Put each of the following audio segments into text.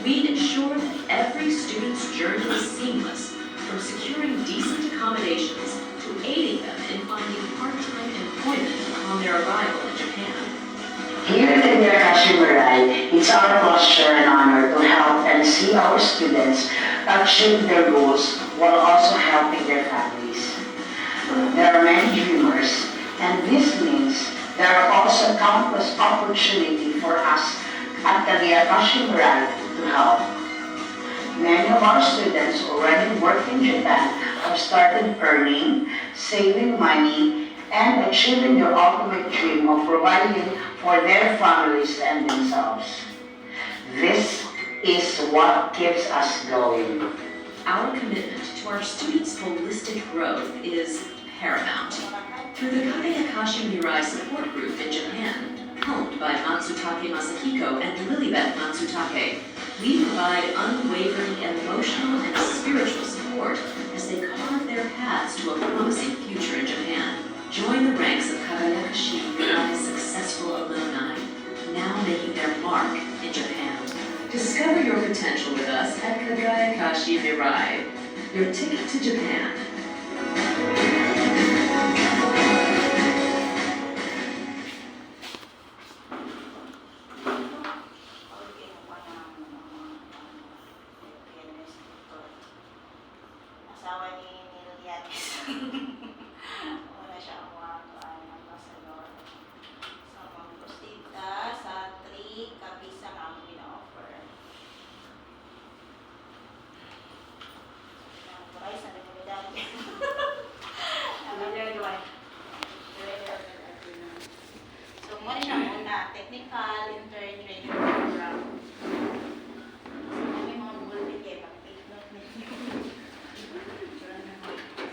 We ensure that every student's journey is seamless, from securing decent accommodations to aiding them in finding part-time employment upon their arrival in Japan. Here at Kagaya Mirai, it's our pleasure and honor to help and see our students achieve their goals while also helping their families. There are many dreamers, and this means there are also countless opportunities for us at Kagaya Mirai to help. Many of our students already work in Japan have started earning, saving money, and achieving their ultimate dream of providing for their families and themselves. This is what keeps us going. Our commitment to our students' holistic growth is paramount. Through the Kagayakashi Mirai Support Group in Japan, helmed by Matsutake Masahiko and Lilibeth Matsutake, we provide unwavering emotional and spiritual support as they carve their paths to a promising future in Japan. Join the ranks of Kagayakashi Mirai's successful alumni, now making their mark in Japan. Discover your potential with us at Kagayakashi Mirai, your ticket to Japan. Asawa ni Lilianis. Wala siya ang mga ambasador. So, mag-proceed ka sa 3 kabisa na ang pina-offer. Rice na nagkamidali. So, muna siya muna. Technical, intern, training program. May mga bulletin kayo. Mag-take note ninyo.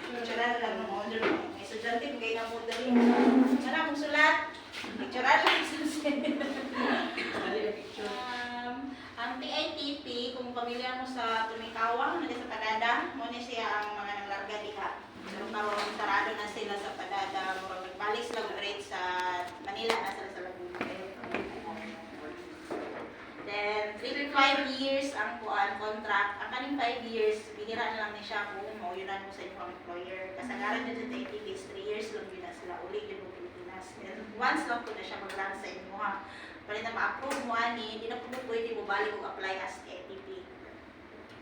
Picturean lang ng order mo. May estudyante mo kayo na mo dali. Sana kung sulat. Picturean lang sa ang TITP, kung pamilya mo sa Tumikawang, nandito sa Padada, muna siya ang mga naglarga diha. Pero kawang sarado na sila sa Padada, murag nagbalik sila grade sa Manila, na sila sa Laguna. Then, 3 to 5 years ang contract. Ang kaning 5 years, binira na lang ni siya kung mauyunan mo sa inyong employer. Kasagaran din sa TITP is 3 years lang yun na sila uli yun mo Pilipinas. Then, once lang po na siya mag-run sa inyo ha. Pwede na ma-approve mo ani, hindi na po pwede mo balik o apply as TITP.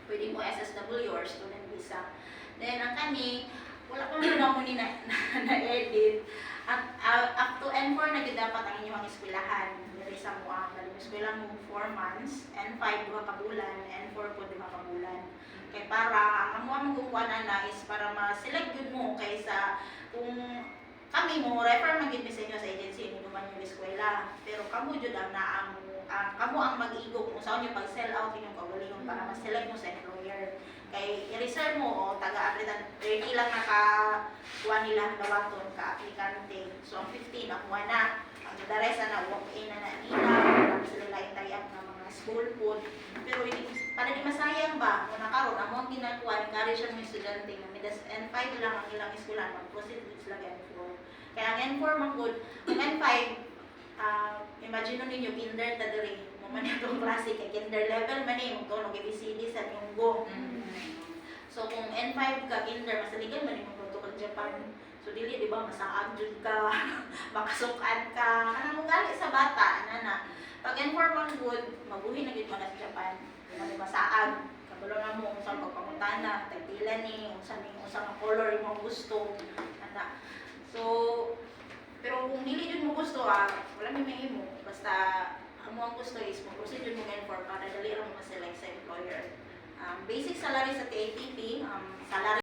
Pwede mo SSW or student visa. Then, ang kani, wala ko na mo ni na-edit. At up to N4 na dapat ang inyong eskwelahan. Dari sa mo ang eskwela mo 4 months, N5 2 ka bulan, N4 po 2 ka bulan. Kay para ang amo magkukuha na is para ma-select yun mo kaysa kung kami mo refer man gid sa inyo sa agency mo duman yung eskwela. Pero kamo jud ang kamo ang mag-igo kung saan yung pag-sell out inyong kaugalingon para ma-select mo sa employer. Kay i-reserve mo o taga-applicant 30 lang nakakuha nila dawaton ka aplikante. So ang 15 nakuha na. Ang the rest na walk-in na nila, tapos sila itayap ng mga school food. Pero para di masayang ba, kung nakaroon, ang mga ginagawa, encourage ang mga estudyante na midas N5 lang ang ilang eskwela, mag-proceed sila N4. Kaya ang N4 mag-good, ang N5, imagine nun ninyo, kinder ta diri, man itong klase, kay kinder level man eh, magtunog ABCD sa Nyonggo. So kung N5 ka, kinder, masaligan man yung protocol Japan. So dili, di ba, masaag jud ka, makasukan ka, anong gali sa bata, nana. Pag N4 man good, mabuhi na gid mo na sa Japan. Di na masaag. Kabalo na mo kung saan pagpangutana, tagpila ni, kung saan ang color yung mga gusto. Nana. So, pero kung dili jud mo gusto, wala may mo. Basta, ang mo ang gusto is, mag-proceed jud mo N4 para dali lang ma-select sa employer. Basic salary sa TITP, salary